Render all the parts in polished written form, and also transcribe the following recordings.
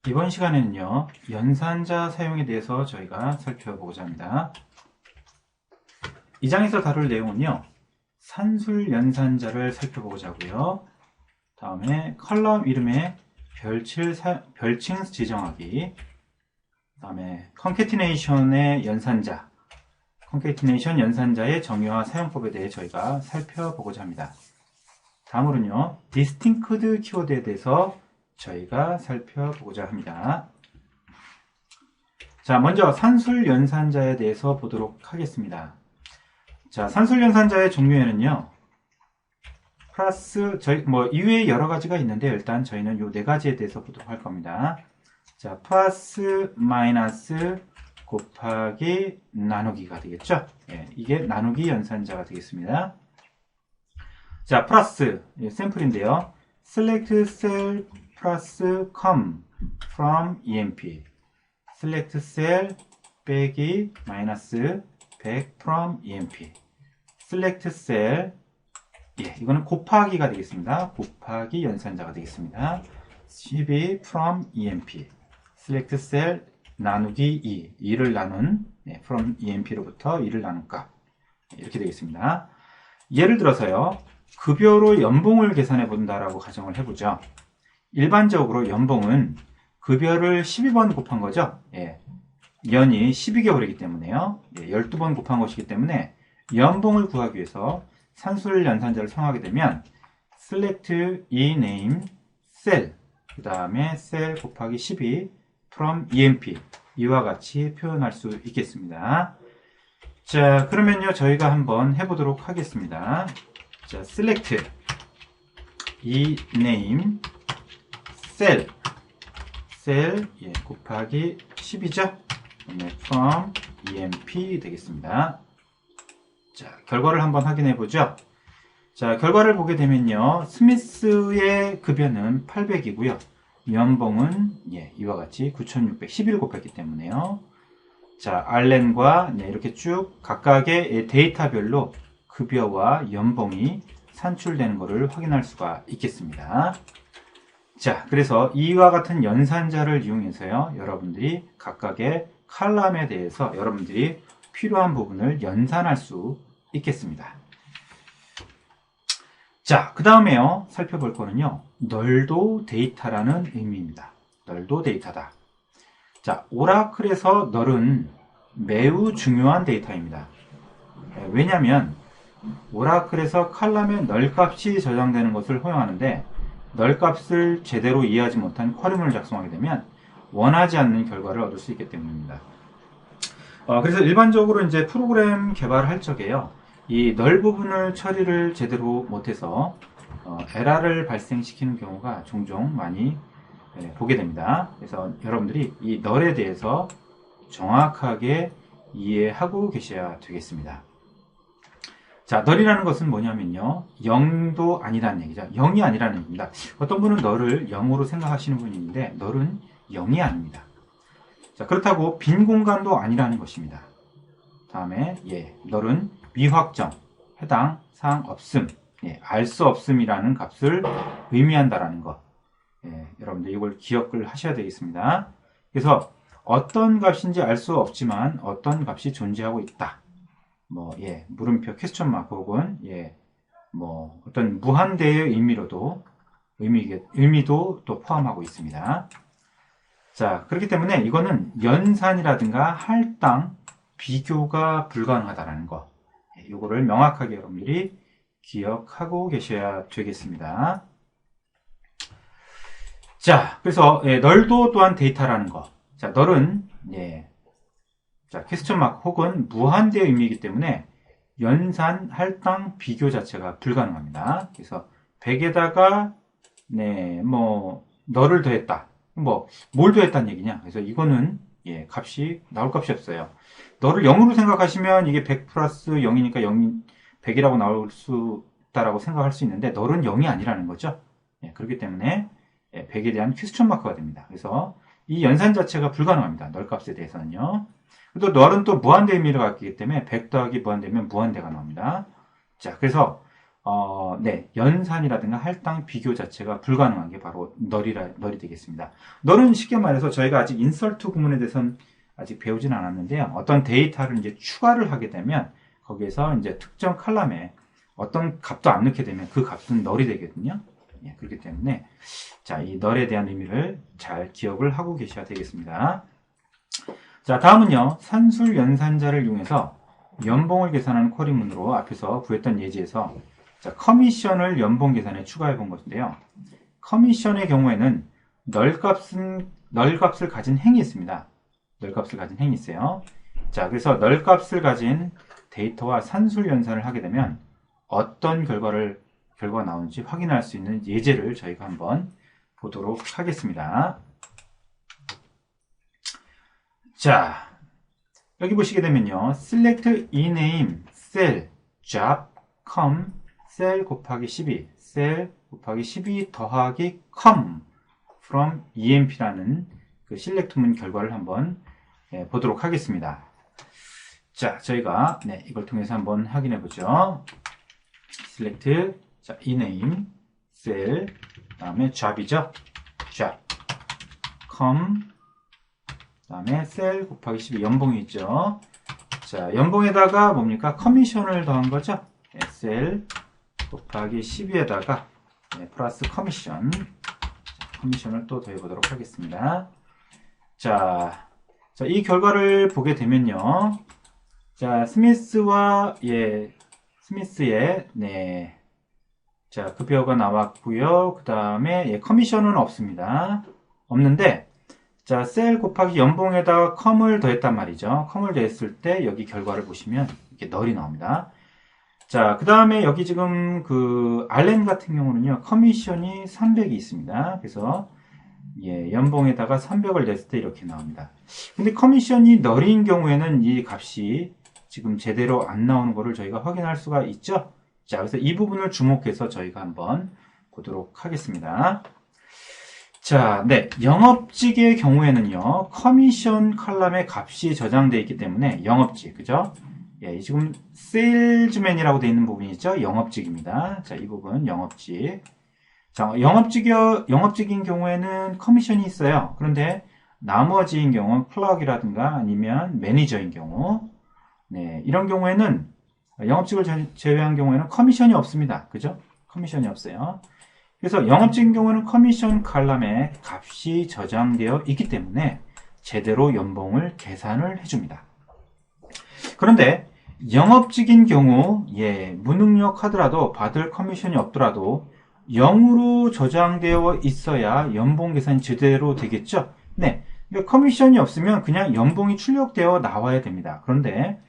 이번 시간에는요, 연산자 사용에 대해서 저희가 살펴보고자 합니다. 이 장에서 다룰 내용은요, 산술 연산자를 살펴보고자 하고요. 다음에 컬럼 이름에 별칭 지정하기, 다음에 컨캐티네이션의 연산자, 컨캐티네이션 연산자의 정의와 사용법에 대해 저희가 살펴보고자 합니다. 다음으로는요, 디스팅크드 키워드에 대해서 저희가 살펴보고자 합니다. 자, 먼저 산술 연산자에 대해서 보도록 하겠습니다. 자, 산술 연산자의 종류에는요, 플러스, 이외에 여러 가지가 있는데, 일단 저희는 이 네 가지에 대해서 보도록 할 겁니다. 자, 플러스, 마이너스, 곱하기, 나누기가 되겠죠? 예, 이게 나누기 연산자가 되겠습니다. 자, 플러스, 샘플인데요. select cell 플러스 come from EMP. select cell 빼기 마이너스 100 from EMP. select cell, 예, 이거는 곱하기가 되겠습니다. 곱하기 연산자가 되겠습니다. 12 from EMP. select cell 나누기 2를 나눈, from EMP로부터 2를 나눈 값. 이렇게 되겠습니다. 예를 들어서요, 급여로 연봉을 계산해 본다라고 가정을 해보죠. 일반적으로 연봉은 급여를 12번 곱한 거죠. 예. 연이 12개월이기 때문에요. 예, 12번 곱한 것이기 때문에 연봉을 구하기 위해서 산술 연산자를 사용하게 되면 select e name cell 그 다음에 cell 곱하기 12 from EMP 이와 같이 표현할 수 있겠습니다. 자, 그러면요 저희가 한번 해보도록 하겠습니다. 자, select e name cell 예, 곱하기 10이죠. from EMP 되겠습니다. 자, 결과를 한번 확인해 보죠. 자, 결과를 보게 되면요. 스미스의 급여는 800이고요. 연봉은 이와 같이 9611 곱했기 때문에요. 자, 알렌과 이렇게 쭉 각각의 데이터별로 급여와 연봉이 산출되는 것을 확인할 수가 있겠습니다. 자, 그래서 이와 같은 연산자를 이용해서요, 여러분들이 각각의 칼럼에 대해서 여러분들이 필요한 부분을 연산할 수 있겠습니다. 자, 그 다음에요, 살펴볼 거는요, 널도 데이터라는 의미입니다. 널도 데이터다. 자, 오라클에서 널은 매우 중요한 데이터입니다. 왜냐하면 오라클에서 칼럼에 널 값이 저장되는 것을 허용하는데 널 값을 제대로 이해하지 못한 쿼리문을 작성하게 되면 원하지 않는 결과를 얻을 수 있기 때문입니다. 그래서 일반적으로 이제 프로그램 개발을 할 적에요, 이 널 부분을 처리를 제대로 못해서 에러를 발생시키는 경우가 종종 많이 보게 됩니다. 그래서 여러분들이 이 널에 대해서 정확하게 이해하고 계셔야 되겠습니다. 자, 널이라는 것은 뭐냐면요, 0도 아니라는 얘기죠. 0이 아니라는 얘기입니다. 어떤 분은 널을 0으로 생각하시는 분이 있는데 널은 0이 아닙니다. 자, 그렇다고 빈 공간도 아니라는 것입니다. 다음에 널은 미확정, 해당 사항 없음, 알 수 없음이라는 값을 의미한다라는 것. 여러분들 이걸 기억을 하셔야 되겠습니다. 그래서 어떤 값인지 알 수 없지만 어떤 값이 존재하고 있다. 물음표 퀘스천 마크 혹은 어떤 무한대의 의미도 또 포함하고 있습니다. 자, 그렇기 때문에 이거는 연산이라든가 할당, 비교가 불가능하다는 거. 이거를 명확하게 여러분들이 기억하고 계셔야 되겠습니다. 자, 그래서 널도 또한 데이터라는 거. 자, 널은 자, 퀘스천 마크 혹은 무한대의 의미이기 때문에 연산, 할당, 비교 자체가 불가능합니다. 그래서 100에다가 널을 더했다. 뭘 더했다는 얘기냐? 그래서 이거는 값이 나올 값이 없어요. 널을 0으로 생각하시면 이게 100 플러스 0이니까 100이라고 나올 수 있다라고 생각할 수 있는데 널은 0이 아니라는 거죠. 그렇기 때문에 100에 대한 퀘스천 마크가 됩니다. 그래서 이 연산 자체가 불가능합니다. 널 값에 대해서는요. 또 널은 또 무한대 의미를 갖기 때문에 100 더하기 무한대면 무한대가 나옵니다. 자, 그래서 네, 연산이라든가 할당 비교 자체가 불가능한 게 바로 널이 되겠습니다. 널은 쉽게 말해서 저희가 아직 인설트 구문에 대해서는 아직 배우진 않았는데요. 어떤 데이터를 이제 추가를 하게 되면 거기에서 이제 특정 칼럼에 어떤 값도 안 넣게 되면 그 값은 널이 되거든요. 예, 그렇기 때문에 자, 이 널에 대한 의미를 잘 기억을 하고 계셔야 되겠습니다. 자, 다음은요. 산술 연산자를 이용해서 연봉을 계산하는 쿼리문으로 앞에서 구했던 예제에서 자, 커미션을 연봉 계산에 추가해 본 것인데요. 커미션의 경우에는 널값을 가진 행이 있습니다. 널값을 가진 행이 있어요. 자, 그래서 널값을 가진 데이터와 산술 연산을 하게 되면 어떤 결과가 나오는지 확인할 수 있는 예제를 저희가 한번 보도록 하겠습니다. 자, 여기 보시게 되면요. select ename cell job 셀 곱하기 12, 셀 곱하기 12 더하기 com from emp라는 그 select 결과를 한번 보도록 하겠습니다. 자, 저희가 이걸 통해서 한번 확인해 보죠. select, 자, ename, 셀, 다음에 job이죠. job, com, 다음에 셀 곱하기 12, 연봉이 있죠. 자, 연봉에다가 뭡니까? 커미션을 더한 거죠. 셀 곱하기 12에다가 플러스 커미션을 또 더해보도록 하겠습니다. 자, 이 결과를 보게 되면요. 자, 스미스의 자, 급여가 나왔고요. 그 다음에 커미션은 없습니다. 없는데 자, 셀 곱하기 연봉에다가 컴을 더했단 말이죠. 컴을 더했을 때 여기 결과를 보시면 이렇게 널이 나옵니다. 자, 그 다음에 여기 지금 그 알렌 같은 경우는요, 커미션이 300이 있습니다. 그래서 연봉에다가 300을 냈을 때 이렇게 나옵니다. 근데 커미션이 널인 경우에는 이 값이 지금 제대로 안 나오는 것을 저희가 확인할 수가 있죠. 자, 그래서 이 부분을 주목해서 저희가 한번 보도록 하겠습니다. 자, 영업직의 경우에는요, 커미션 칼럼의 값이 저장되어 있기 때문에 영업직, 그죠? 예, 지금 세일즈맨이라고 되어 있는 부분이 있죠? 영업직입니다. 자, 이 부분 영업직. 자, 영업직인 경우에는 커미션이 있어요. 그런데 나머지인 경우 클럭이라든가 아니면 매니저인 경우, 이런 경우에는 영업직을 제외한 경우에는 커미션이 없습니다. 그죠? 커미션이 없어요. 그래서 영업직인 경우는 커미션 칼럼에 값이 저장되어 있기 때문에 제대로 연봉을 계산을 해줍니다. 그런데 영업직인 경우 무능력하더라도 받을 커미션이 없더라도 0으로 저장되어 있어야 연봉 계산이 제대로 되겠죠? 커미션이 없으면 그냥 연봉이 출력되어 나와야 됩니다. 그런데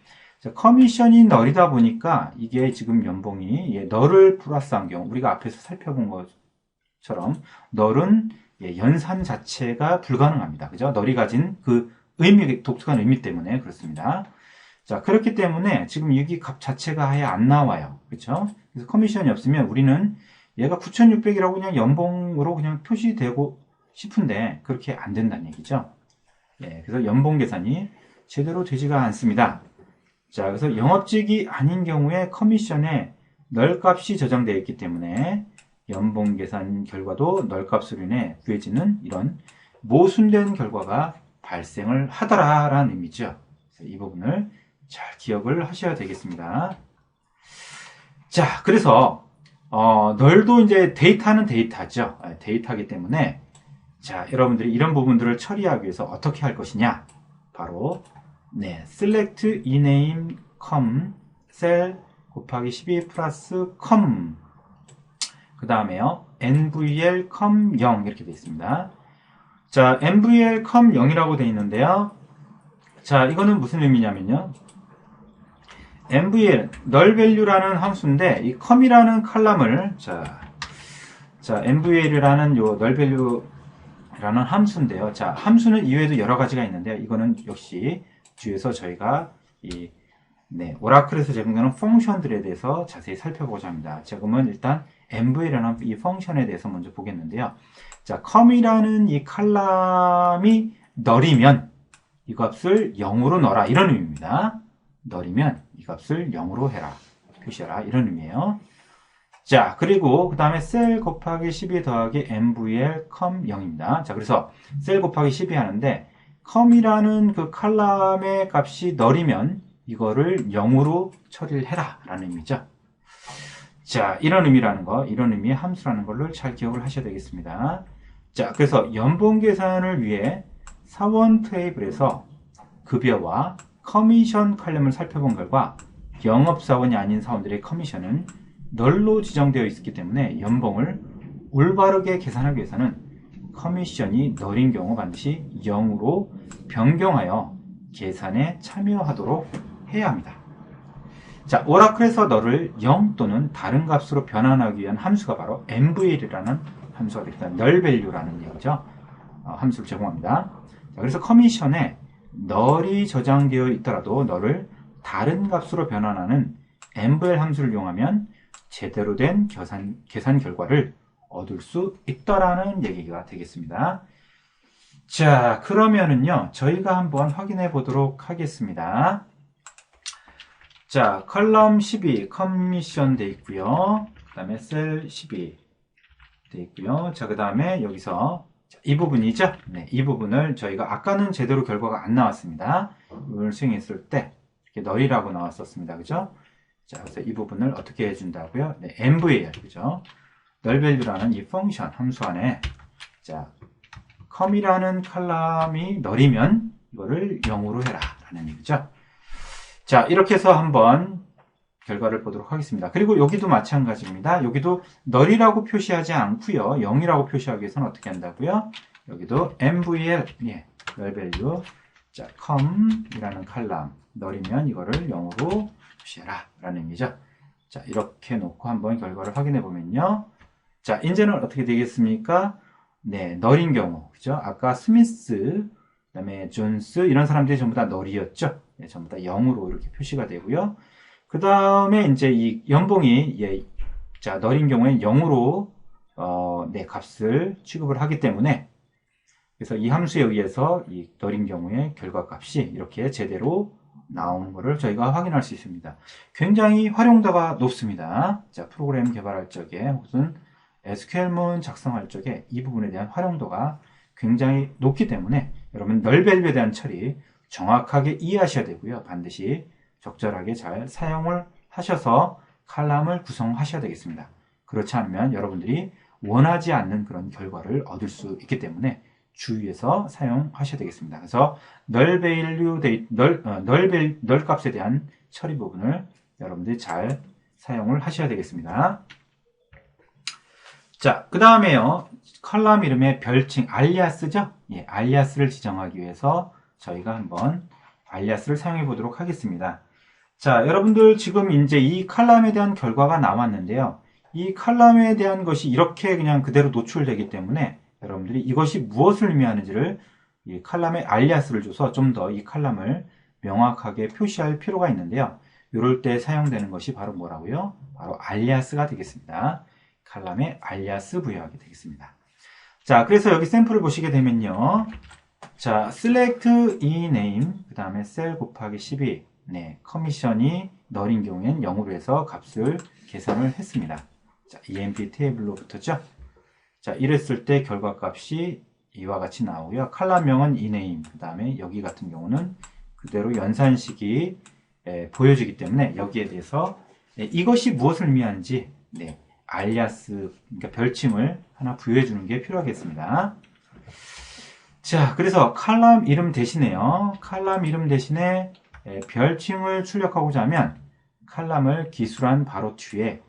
커미션이 널이다 보니까 이게 지금 연봉이 널을 플러스한 경우 우리가 앞에서 살펴본 것처럼 널은 연산 자체가 불가능합니다. 그죠? 널이 가진 그 독특한 의미 때문에 그렇습니다. 자, 그렇기 때문에 지금 여기 값 자체가 아예 안 나와요. 그렇죠? 그래서 커미션이 없으면 우리는 얘가 9,600이라고 그냥 연봉으로 그냥 표시되고 싶은데 그렇게 안 된다는 얘기죠. 그래서 연봉 계산이 제대로 되지가 않습니다. 자, 그래서 영업직이 아닌 경우에 커미션에 널 값이 저장되어 있기 때문에 연봉 계산 결과도 널 값으로 인해 구해지는 이런 모순된 결과가 발생을 하더라라는 의미죠. 그래서 이 부분을 잘 기억을 하셔야 되겠습니다. 자, 그래서 널도 이제 데이터는 데이터죠. 데이터이기 때문에 자, 여러분들이 이런 부분들을 처리하기 위해서 어떻게 할 것이냐? 바로 select ename com 셀 곱하기 12 플러스 com 그 다음에요 nvl com 0 이렇게 되어 있습니다. 자, nvl com 0이라고 되어 있는데요. 자, 이거는 무슨 의미냐면요. nvl, null value라는 함수인데, 이 com이라는 칼럼을, 자, nvl이라는 요 null value라는 함수인데요. 자, 함수는 이외에도 여러 가지가 있는데요. 이거는 역시 뒤에서 저희가 오라클에서 제공되는 펑션들에 대해서 자세히 살펴보고자 합니다. 지금은 일단 nvl이라는 이 펑션에 대해서 먼저 보겠는데요. 자, com이라는 이 칼럼이 null이면 이 값을 0으로 넣어라 이런 의미입니다. null이면 이 값을 0으로 해라, 표시해라 이런 의미예요. 자, 그리고 그 다음에 셀 곱하기 12 더하기 MVL 컴 0입니다. 자, 그래서 셀 곱하기 12 하는데 컴이라는 그 칼럼의 값이 널이면 이거를 0으로 처리를 해라 라는 의미죠. 자, 이런 의미라는 거, 이런 의미의 함수라는 걸로 잘 기억을 하셔야 되겠습니다. 자, 그래서 연봉 계산을 위해 사원 테이블에서 급여와 커미션 칼럼을 살펴본 결과 영업사원이 아닌 사원들의 커미션은 널로 지정되어 있기 때문에 연봉을 올바르게 계산하기 위해서는 커미션이 널인 경우 반드시 0으로 변경하여 계산에 참여하도록 해야 합니다. 자, 오라클에서 널을 0 또는 다른 값으로 변환하기 위한 함수가 바로 MVL이라는 함수가 되겠다. 널 밸류라는 얘기죠. 함수를 제공합니다. 자, 그래서 커미션에 널이 저장되어 있더라도 널을 다른 값으로 변환하는 MVL 함수를 이용하면 제대로 된 계산 결과를 얻을 수 있다라는 얘기가 되겠습니다. 자, 그러면은요, 저희가 한번 확인해 보도록 하겠습니다. 자, 컬럼 12 커미션 돼 있고요. 그 다음에 셀 12 돼 있고요. 자, 그 다음에 여기서 이 부분이죠. 네, 이 부분을 저희가 아까는 제대로 결과가 안 나왔습니다. 이걸 수행했을 때 이렇게 널이라고 나왔었습니다. 그죠? 자, 그래서 이 부분을 어떻게 해준다고요? 네, MVL, 그죠? 널밸류라는 이 펑션 함수 안에 자, 컴이라는 칼럼이 널이면 이거를 0으로 해라 라는 얘기죠. 자, 이렇게 해서 한번 결과를 보도록 하겠습니다. 그리고 여기도 마찬가지입니다. 여기도 널이라고 표시하지 않고요. 0이라고 표시하기 위해서는 어떻게 한다고요? 여기도 MVL, 예, 널밸류, 자, com이라는 칼럼, 널이면 이거를 0으로 표시해라 라는 의미죠. 자, 이렇게 놓고 한번 결과를 확인해 보면요. 자, 이제는 어떻게 되겠습니까? 네, 널인 경우, 그죠? 아까 스미스, 그 다음에 존스, 이런 사람들이 전부 다 널이었죠? 네, 전부 다 0으로 이렇게 표시가 되고요. 그 다음에 이제 이 연봉이, 예, 자, 널인 경우에 0으로, 네, 값을 취급을 하기 때문에, 그래서 이 함수에 의해서 이 널인 경우에 결과값이 이렇게 제대로 나오는 것을 저희가 확인할 수 있습니다. 굉장히 활용도가 높습니다. 자, 프로그램 개발할 적에 혹은 SQL문 작성할 적에 이 부분에 대한 활용도가 굉장히 높기 때문에 여러분 널밸류에 대한 처리 정확하게 이해하셔야 되고요. 반드시 적절하게 잘 사용을 하셔서 칼럼을 구성하셔야 되겠습니다. 그렇지 않으면 여러분들이 원하지 않는 그런 결과를 얻을 수 있기 때문에 주의해서 사용하셔야 되겠습니다. 그래서 널 값에 대한 처리 부분을 여러분들이 잘 사용을 하셔야 되겠습니다. 자, 그 다음에요. 컬럼 이름의 별칭, 알리아스죠? 예, 알리아스를 지정하기 위해서 저희가 한번 알리아스를 사용해 보도록 하겠습니다. 자, 여러분들 지금 이제 이 칼럼에 대한 결과가 나왔는데요. 이 칼럼에 대한 것이 이렇게 그냥 그대로 노출되기 때문에 여러분들이 이것이 무엇을 의미하는지를 이 칼럼에 알리아스를 줘서 좀 더 이 칼럼을 명확하게 표시할 필요가 있는데요. 이럴 때 사용되는 것이 바로 뭐라고요? 바로 알리아스가 되겠습니다. 칼럼에 알리아스 부여하게 되겠습니다. 자, 그래서 여기 샘플을 보시게 되면요. 자, select e name, 그 다음에 셀 곱하기 12, 네, 커미션이 널인 경우엔 0으로 해서 값을 계산을 했습니다. 자, emp 테이블로부터죠. 자, 이랬을 때 결과값이 이와 같이 나오고요. 칼럼명은 e name, 그 다음에 여기 같은 경우는 그대로 연산식이 보여지기 때문에 여기에 대해서 이것이 무엇을 의미하는지 네, 알리아스, 그러니까 별칭을 하나 부여해 주는 게 필요하겠습니다. 자, 그래서 칼럼 이름 대신에요. 칼럼 이름 대신에 별칭을 출력하고자 하면 칼럼을 기술한 바로 뒤에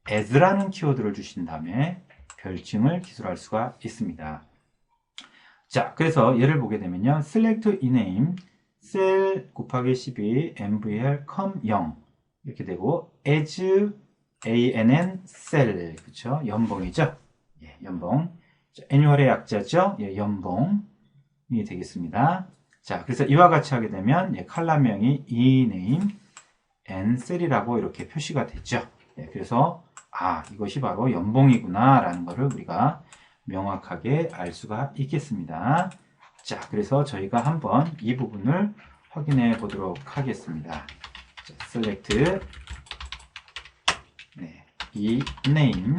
as라는 키워드를 주신 다음에 별칭을 기술할 수가 있습니다. 자, 그래서 예를 보게 되면요. select e name, 셀 곱하기 12, mvl, com 0 이렇게 되고 as ann, 셀, 그쵸? 연봉이죠? 예, 연봉. annual의 약자죠? 예, 연봉이 되겠습니다. 자, 그래서 이와 같이 하게 되면 예, 칼럼명이 e name, and 셀이라고 이렇게 표시가 됐죠. 예, 그래서 이것이 바로 연봉이구나 라는 것을 우리가 명확하게 알 수가 있겠습니다. 자, 그래서 저희가 한번 이 부분을 확인해 보도록 하겠습니다. 자, select, 네, 이 name.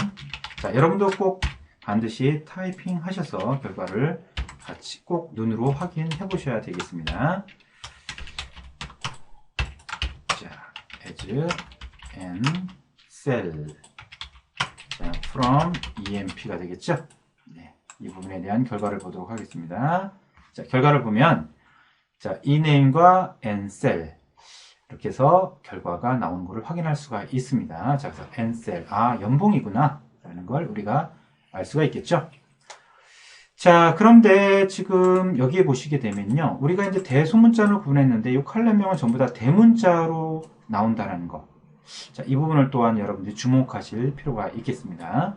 자, 여러분도 꼭 반드시 타이핑 하셔서 결과를 같이 꼭 눈으로 확인해 보셔야 되겠습니다. 자, as and cell. 자, from emp가 되겠죠? 네, 이 부분에 대한 결과를 보도록 하겠습니다. 자, 결과를 보면, 자, 이 name과 and cell. 이렇게 해서 결과가 나오는 것을 확인할 수가 있습니다. 자, 그래서 and cell. 아, 연봉이구나. 라는 걸 우리가 알 수가 있겠죠? 자, 그런데 지금 여기에 보시게 되면요. 우리가 이제 대소문자로 구분했는데 이 칼럼명은 전부 다 대문자로 나온다는 거. 자, 이 부분을 또한 여러분들이 주목하실 필요가 있겠습니다.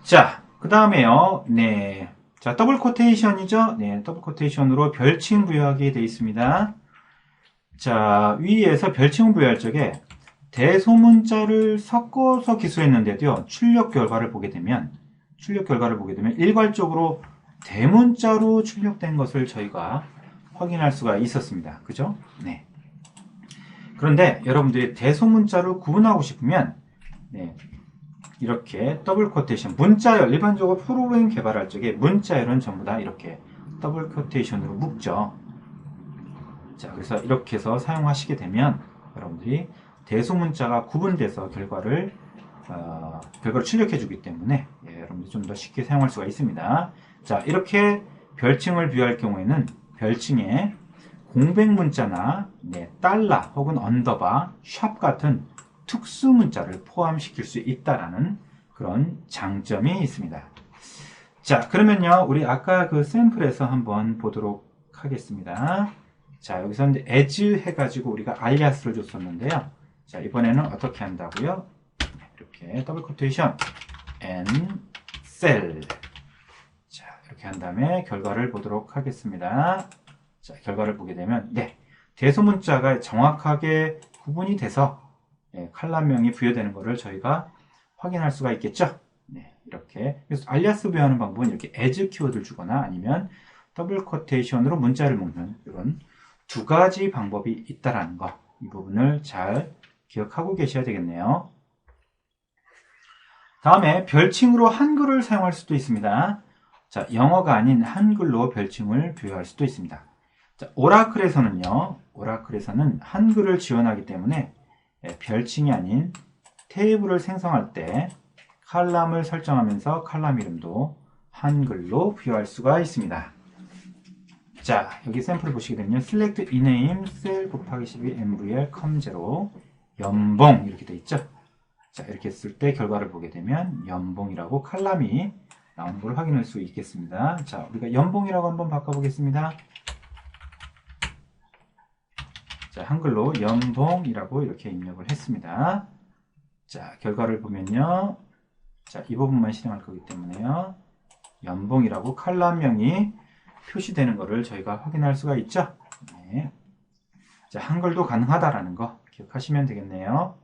자, 그 다음에요. 네. 자, 더블 코테이션이죠? 네, 더블 코테이션으로 별칭 부여하게 되어 있습니다. 자, 위에서 별칭 부여할 적에 대소문자를 섞어서 기술했는데도요, 출력 결과를 보게 되면 일괄적으로 대문자로 출력된 것을 저희가 확인할 수가 있었습니다. 그죠? 네. 그런데 여러분들이 대소문자로 구분하고 싶으면, 네, 이렇게 더블 코테이션, 문자열, 일반적으로 프로그램 개발할 적에 문자열은 전부 다 이렇게 더블 코테이션으로 묶죠. 자, 그래서 이렇게 해서 사용하시게 되면 여러분들이 대소문자가 구분돼서 결과를 출력해 주기 때문에 여러분들이 좀 더 쉽게 사용할 수가 있습니다. 자, 이렇게 별칭을 비유할 경우에는 별칭에 공백 문자나 달러 혹은 언더바, 샵 같은 특수 문자를 포함시킬 수 있다라는 그런 장점이 있습니다. 자, 그러면요, 우리 아까 그 샘플에서 한번 보도록 하겠습니다. 자, 여기서 이제 as 해가지고 우리가 알리아스를 줬었는데요. 자, 이번에는 어떻게 한다고요? 이렇게 더블 코테이션 and cell. 자, 이렇게 한 다음에 결과를 보도록 하겠습니다. 자, 결과를 보게 되면, 네, 대소문자가 정확하게 구분이 돼서 칼럼명이 부여되는 것을 저희가 확인할 수가 있겠죠. 네, 이렇게. 그래서 알리아스 부여하는 방법은 이렇게 as 키워드를 주거나 아니면 더블 코테이션으로 문자를 묶는 이런 두 가지 방법이 있다라는 거, 이 부분을 잘 기억하고 계셔야 되겠네요. 다음에 별칭으로 한글을 사용할 수도 있습니다. 자, 영어가 아닌 한글로 별칭을 부여할 수도 있습니다. 자, 오라클에서는 한글을 지원하기 때문에 별칭이 아닌 테이블을 생성할 때 칼럼을 설정하면서 칼럼 이름도 한글로 부여할 수가 있습니다. 자, 여기 샘플을 보시게 되면 select ename cell 곱하기 12 mvl com 0 연봉 이렇게 되어 있죠. 자, 이렇게 했을 때 결과를 보게 되면 연봉이라고 칼럼이 나오는 걸 확인할 수 있겠습니다. 자, 우리가 연봉이라고 한번 바꿔보겠습니다. 자, 한글로 연봉이라고 이렇게 입력을 했습니다. 자, 결과를 보면요. 자, 이 부분만 실행할 거기 때문에요. 연봉이라고 칼럼명이 표시되는 것을 저희가 확인할 수가 있죠. 네. 자, 한글도 가능하다라는 거 기억하시면 되겠네요.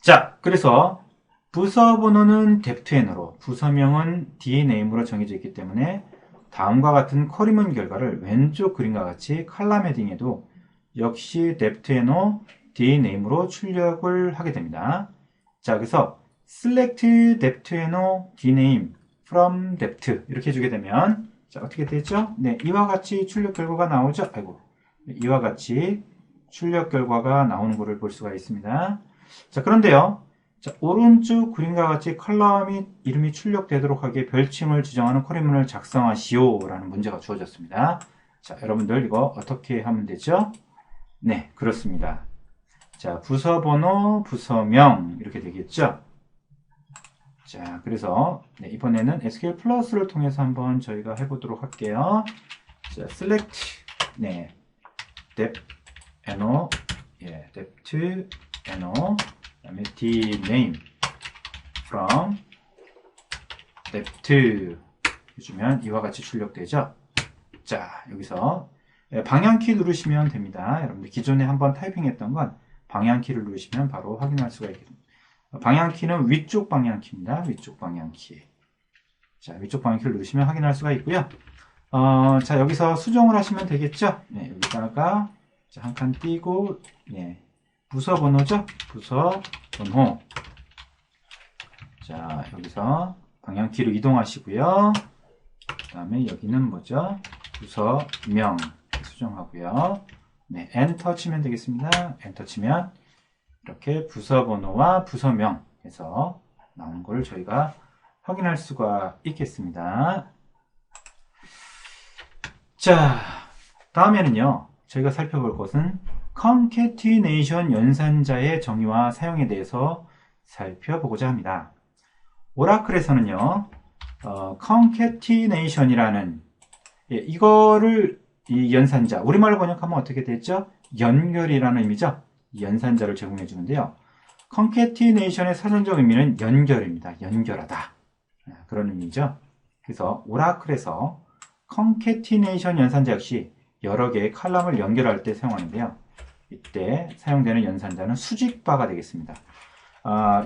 자, 그래서 부서 번호는 deptN으로, 부서명은 dname으로 정해져 있기 때문에 다음과 같은 쿼리문 결과를 왼쪽 그림과 같이 칼럼 헤딩에도 역시 deptNO dname으로 출력을 하게 됩니다. 자, 그래서 select deptNO dname from dept 이렇게 해주게 되면 자, 어떻게 되죠? 네, 이와 같이 출력 결과가 나오죠? 아이고, 이와 같이 출력 결과가 나오는 것을 볼 수가 있습니다. 자, 그런데요. 자, 오른쪽 그림과 같이 컬럼이 이름이 출력되도록 하게 별칭을 지정하는 쿼리문을 작성하시오 라는 문제가 주어졌습니다. 자, 여러분들 이거 어떻게 하면 되죠? 네, 그렇습니다. 자, 부서번호, 부서명 이렇게 되겠죠? 자, 그래서 네, 이번에는 SQL 플러스를 통해서 한번 저희가 해보도록 할게요. 자, select 네, deptNO deptNO 그다음에 dname from dept 해주면 이와 같이 출력되죠. 자, 여기서 방향키 누르시면 됩니다. 여러분들 기존에 한번 타이핑했던 건 방향키를 누르시면 바로 확인할 수가 있습니다. 방향키는 위쪽 방향키입니다. 위쪽 방향키. 자, 위쪽 방향키를 누르시면 확인할 수가 있고요. 자, 여기서 수정을 하시면 되겠죠. 네, 여기다가 한 칸 띄고 네, 부서 번호죠? 부서 번호. 자, 여기서 방향 뒤로 이동하시고요. 그 다음에 여기는 뭐죠? 부서명 수정하고요. 네, 엔터 치면 되겠습니다. 엔터 치면 이렇게 부서 번호와 부서명 해서 나오는 걸 저희가 확인할 수가 있겠습니다. 자, 다음에는요, 저희가 살펴볼 것은 concatenation 연산자의 정의와 사용에 대해서 살펴보고자 합니다. 오라클에서는요, concatenation이라는 이거를 이 연산자, 우리말로 번역하면 어떻게 되죠? 연결이라는 의미죠? 연산자를 제공해 주는데요. concatenation의 사전적 의미는 연결입니다. 연결하다. 그런 의미죠. 그래서 오라클에서 concatenation 연산자 역시 여러 개의 칼럼을 연결할 때 사용하는데요. 이때 사용되는 연산자는 수직바가 되겠습니다.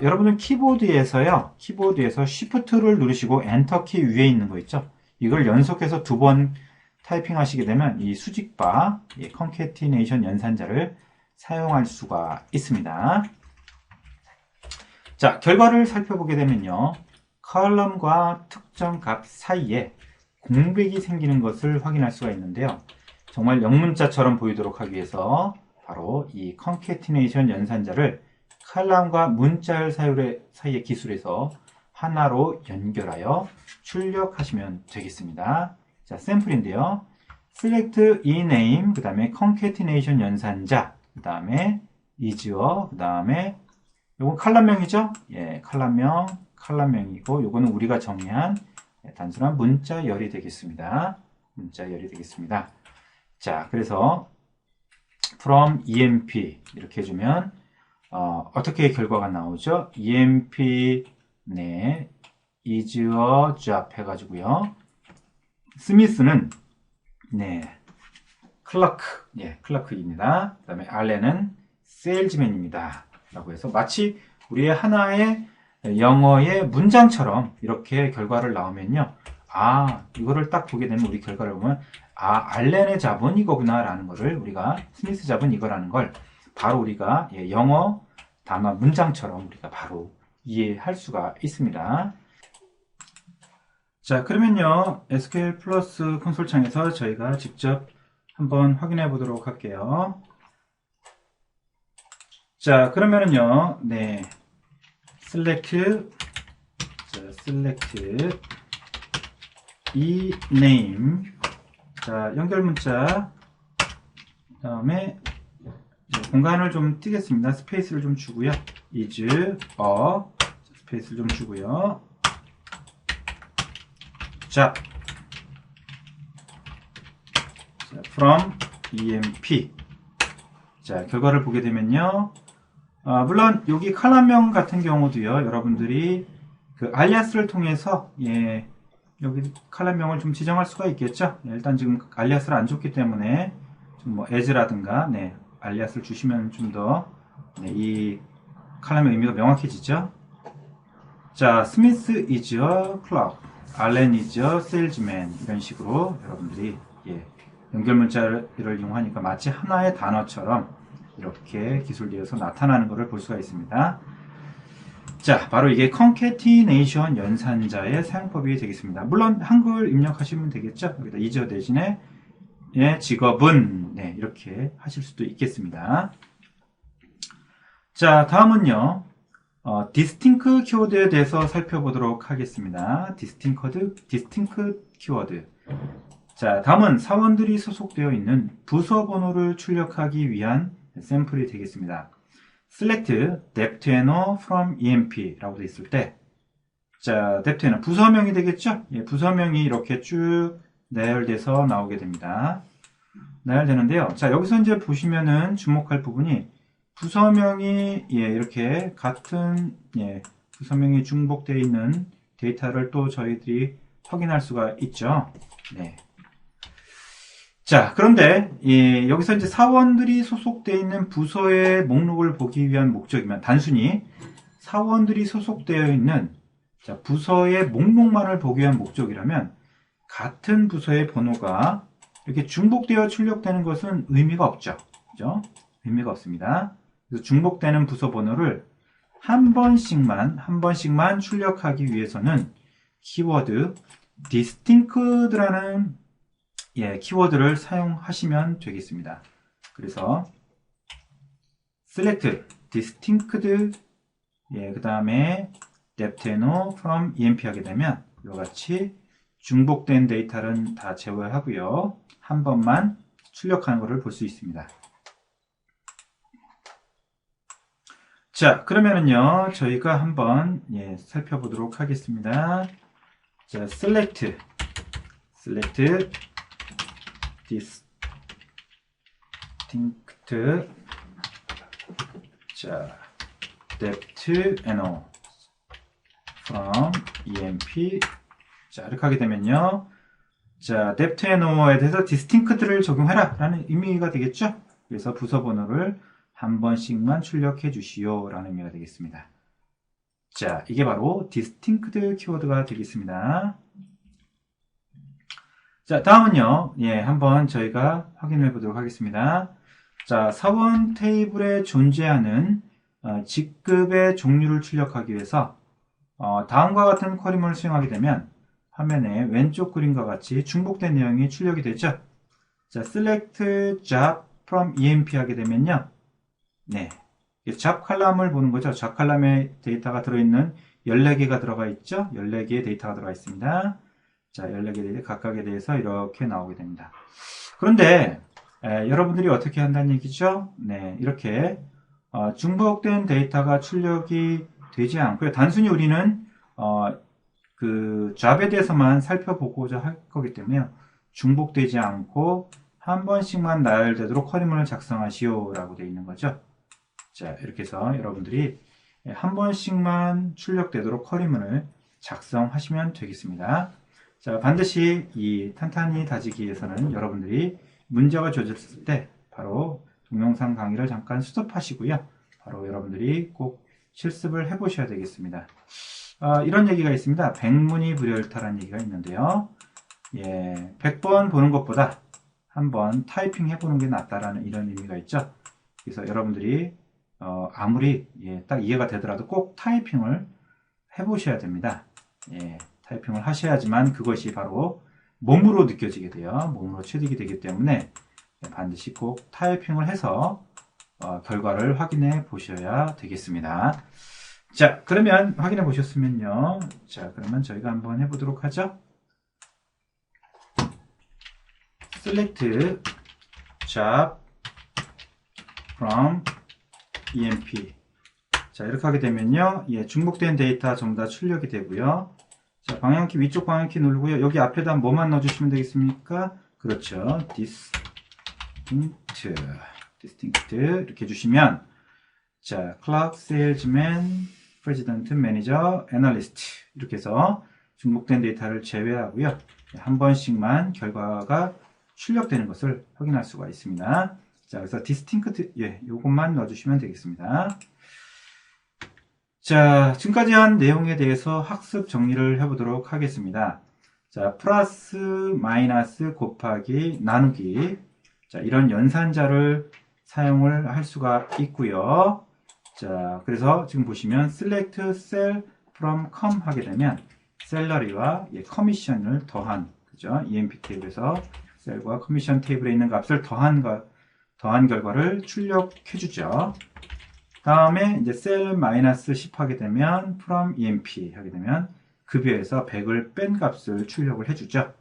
여러분은 키보드에서 Shift를 누르시고 엔터 키 위에 있는 거 있죠? 이걸 연속해서 2번 타이핑 하시게 되면 이 수직바, concatenation 연산자를 사용할 수가 있습니다. 자, 결과를 살펴보게 되면요. 컬럼과 특정 값 사이에 공백이 생기는 것을 확인할 수가 있는데요. 정말 영문자처럼 보이도록 하기 위해서 바로 이 concatenation 연산자를 칼럼과 문자열 사이의 기술에서 하나로 연결하여 출력하시면 되겠습니다. 자, 샘플인데요. select ename, 그 다음에 concatenation 연산자, 그 다음에 is요, 그 다음에 요건 칼럼명이죠? 예, 칼럼명이고, 요거는 우리가 정의한 단순한 문자열이 되겠습니다. 문자열이 되겠습니다. 자, 그래서 from emp 이렇게 해주면 어떻게 결과가 나오죠? emp 네 is a job 해가지고요. 스미스는 네 클러크, 클러크입니다. 그 다음에 알렌은 세일즈맨입니다. 라고 해서 마치 우리의 하나의 영어의 문장처럼 이렇게 결과를 나오면요. 이거를 딱 보게 되면 우리 결과를 보면 알렌의 잡은 이거구나 라는 거를 우리가 스미스 잡은 이거라는 걸 바로 우리가 영어 단어 문장처럼 우리가 바로 이해할 수가 있습니다. 자, 그러면요. SQL 플러스 콘솔 창에서 저희가 직접 한번 확인해 보도록 할게요. 자, 그러면은요. 네. select ename. 자, 연결 문자. 그다음에 공간을 좀 띄겠습니다. 스페이스를 좀 주고요. is 스페이스를 좀 주고요. 자, from emp. 자, 결과를 보게 되면요. 물론 여기 칼럼명 같은 경우도요. 여러분들이 그 알리아스를 통해서 여기 칼럼명을 좀 지정할 수가 있겠죠. 일단 지금 알리아스를 안 줬기 때문에 좀 뭐 as라든가 알리아스를 주시면 좀 더 이 칼럼의 의미가 명확해지죠. 자, 스미스 is a clerk, 알렌 is a salesman 이런 식으로 여러분들이 연결 문자를 이용하니까 마치 하나의 단어처럼 이렇게 기술되어서 나타나는 것을 볼 수가 있습니다. 자, 바로 이게 concatenation 연산자의 사용법이 되겠습니다. 물론 한글 입력하시면 되겠죠. 여기다 is 대신에 직업은 이렇게 하실 수도 있겠습니다. 자, 다음은요. distinct 키워드에 대해서 살펴보도록 하겠습니다. distinct 키워드. 자, 다음은 사원들이 소속되어 있는 부서 번호를 출력하기 위한 샘플이 되겠습니다. select depth&o from emp 라고 되어 있을 때, 자, depth&o 부서명이 되겠죠? 부서명이 이렇게 쭉 나열돼서 나오게 됩니다. 나열되는데요. 자, 여기서 이제 보시면은 주목할 부분이 부서명이 이렇게 같은 부서명이 중복되어 있는 데이터를 또 저희들이 확인할 수가 있죠. 네. 자, 그런데 여기서 이제 사원들이 소속되어 있는 부서의 목록을 보기 위한 목적이면 단순히 사원들이 소속되어 있는 부서의 목록만을 보기 위한 목적이라면 같은 부서의 번호가 이렇게 중복되어 출력되는 것은 의미가 없죠. 그죠? 의미가 없습니다. 그래서 중복되는 부서 번호를 한 번씩만 출력하기 위해서는 키워드 distinct라는 키워드를 사용하시면 되겠습니다. 그래서 select distinct 그 다음에 depth no from emp 하게 되면 이와 같이 중복된 데이터는 다 제외하고요. 한 번만 출력하는 것을 볼 수 있습니다. 자, 그러면은요, 저희가 한번 살펴보도록 하겠습니다. 자, select distinct 자, depth no from emp 자, 이렇게 하게 되면요. 자, depth no에 대해서 distinct를 적용해라 라는 의미가 되겠죠. 그래서 부서 번호를 한 번씩만 출력해 주시오 라는 의미가 되겠습니다. 자, 이게 바로 distinct 키워드가 되겠습니다. 자, 다음은요. 한번 저희가 확인해 보도록 하겠습니다. 자, 사원 테이블에 존재하는 직급의 종류를 출력하기 위해서 다음과 같은 쿼리문을 수행하게 되면 화면에 왼쪽 그림과 같이 중복된 내용이 출력이 되죠. 자, select job from emp 하게 되면요. job 칼럼을 보는 거죠. job 칼럼에 데이터가 들어있는 14개가 들어가 있죠. 14개의 데이터가 들어가 있습니다. 자, 14개 각각에 대해서 이렇게 나오게 됩니다. 그런데 여러분들이 어떻게 한다는 얘기죠? 이렇게 중복된 데이터가 출력이 되지 않고요. 단순히 우리는 그 job에 대해서만 살펴보고자 할 거기 때문에 중복되지 않고 한 번씩만 나열되도록 쿼리문을 작성하시오 라고 되어 있는 거죠. 자, 이렇게 해서 여러분들이 한 번씩만 출력되도록 쿼리문을 작성하시면 되겠습니다. 자, 반드시 이 탄탄히 다지기 위해서는 여러분들이 문제가 주어졌을 때 바로 동영상 강의를 잠깐 스톱하시고요. 바로 여러분들이 꼭 실습을 해보셔야 되겠습니다. 이런 얘기가 있습니다. 백문이 불여일타라는 얘기가 있는데요. 100번 보는 것보다 한번 타이핑 해보는 게 낫다라는 이런 의미가 있죠. 그래서 여러분들이 아무리 딱 이해가 되더라도 꼭 타이핑을 해보셔야 됩니다. 타이핑을 하셔야지만 그것이 바로 몸으로 느껴지게 돼요. 몸으로 체득이 되기 때문에 반드시 꼭 타이핑을 해서 결과를 확인해 보셔야 되겠습니다. 자, 그러면 확인해 보셨으면요. 자, 그러면 저희가 한번 해보도록 하죠. select job from emp 자, 이렇게 하게 되면요. 중복된 데이터 전부 다 출력이 되고요. 자, 방향키 위쪽 방향키 누르고요. 여기 앞에다 뭐만 넣어주시면 되겠습니까? 그렇죠. distinct 이렇게 해주시면 자, clerk, salesman, president, manager, analyst 이렇게 해서 중복된 데이터를 제외하고요. 한 번씩만 결과가 출력되는 것을 확인할 수가 있습니다. 자, 그래서 distinct 요것만 넣어주시면 되겠습니다. 자, 지금까지 한 내용에 대해서 학습 정리를 해보도록 하겠습니다. 자, 플러스, 마이너스, 곱하기, 나누기. 자, 이런 연산자를 사용을 할 수가 있고요. 자, 그래서 지금 보시면 select cell from com 하게 되면 셀러리와 커미션을 더한, 그죠? EMP 테이블에서 셀과 커미션 테이블에 있는 값을 더한 결과를 출력해 주죠. 다음에 이제 셀 마이너스 10 하게 되면 from emp 하게 되면 급여에서 100을 뺀 값을 출력을 해주죠.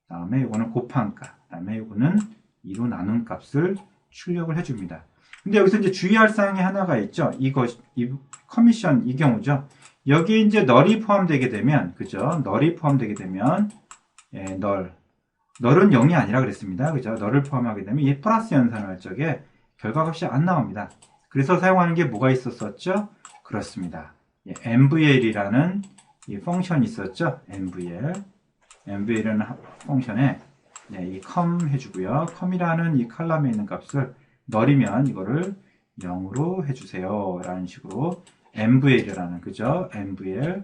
다음에 이거는 곱한 값, 다음에 이거는 2로 나눈 값을 출력을 해줍니다. 근데 여기서 이제 주의할 사항이 하나가 있죠. 이 커미션 이 경우죠. 여기에 이제 널이 포함되게 되면, 그죠? 널이 포함되게 되면, 널은 0이 아니라 그랬습니다. 그죠? 널을 포함하게 되면 이 플러스 연산을 할 적에 결과값이 안 나옵니다. 그래서 사용하는 게 뭐가 있었었죠? 그렇습니다. MVL이라는 이 펑션이 있었죠? MVL이라는 펑션에 이 com 해주고요. com이라는 이 칼럼에 있는 값을 널이면 이거를 0으로 해주세요. 라는 식으로 MVL이라는, 그죠? MVL이라는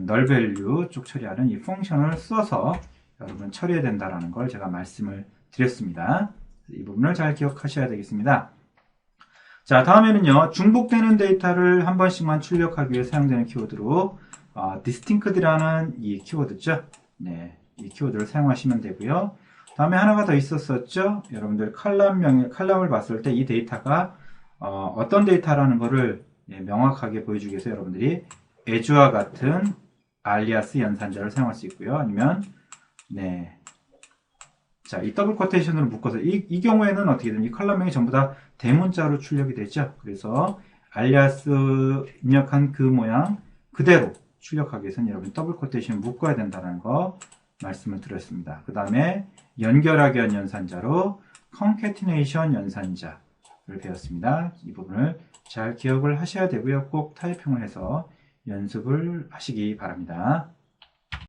널 밸류 쪽 처리하는 이 펑션을 써서 여러분 처리해야 된다는 걸 제가 말씀을 드렸습니다. 이 부분을 잘 기억하셔야 되겠습니다. 자, 다음에는요, 중복되는 데이터를 한 번씩만 출력하기 위해 사용되는 키워드로, distinct라는 이 키워드죠. 네, 이 키워드를 사용하시면 되고요. 다음에 하나가 더 있었었죠. 여러분들 칼럼을 봤을 때 이 데이터가 어떤 데이터라는 것을 명확하게 보여주기 위해서 여러분들이 as와 같은 알리아스 연산자를 사용할 수 있고요. 아니면 네, 자, 이 더블 쿼테이션으로 묶어서 이 경우에는 어떻게 되면 이 컬럼명이 전부 다 대문자로 출력이 되죠. 그래서 알리아스 입력한 그 모양 그대로 출력하기 위해서는 여러분 더블 쿼테이션 묶어야 된다는 거 말씀을 드렸습니다. 그 다음에 연결하기 위한 연산자로 concatenation 연산자를 배웠습니다. 이 부분을 잘 기억을 하셔야 되고요. 꼭 타이핑을 해서 연습을 하시기 바랍니다.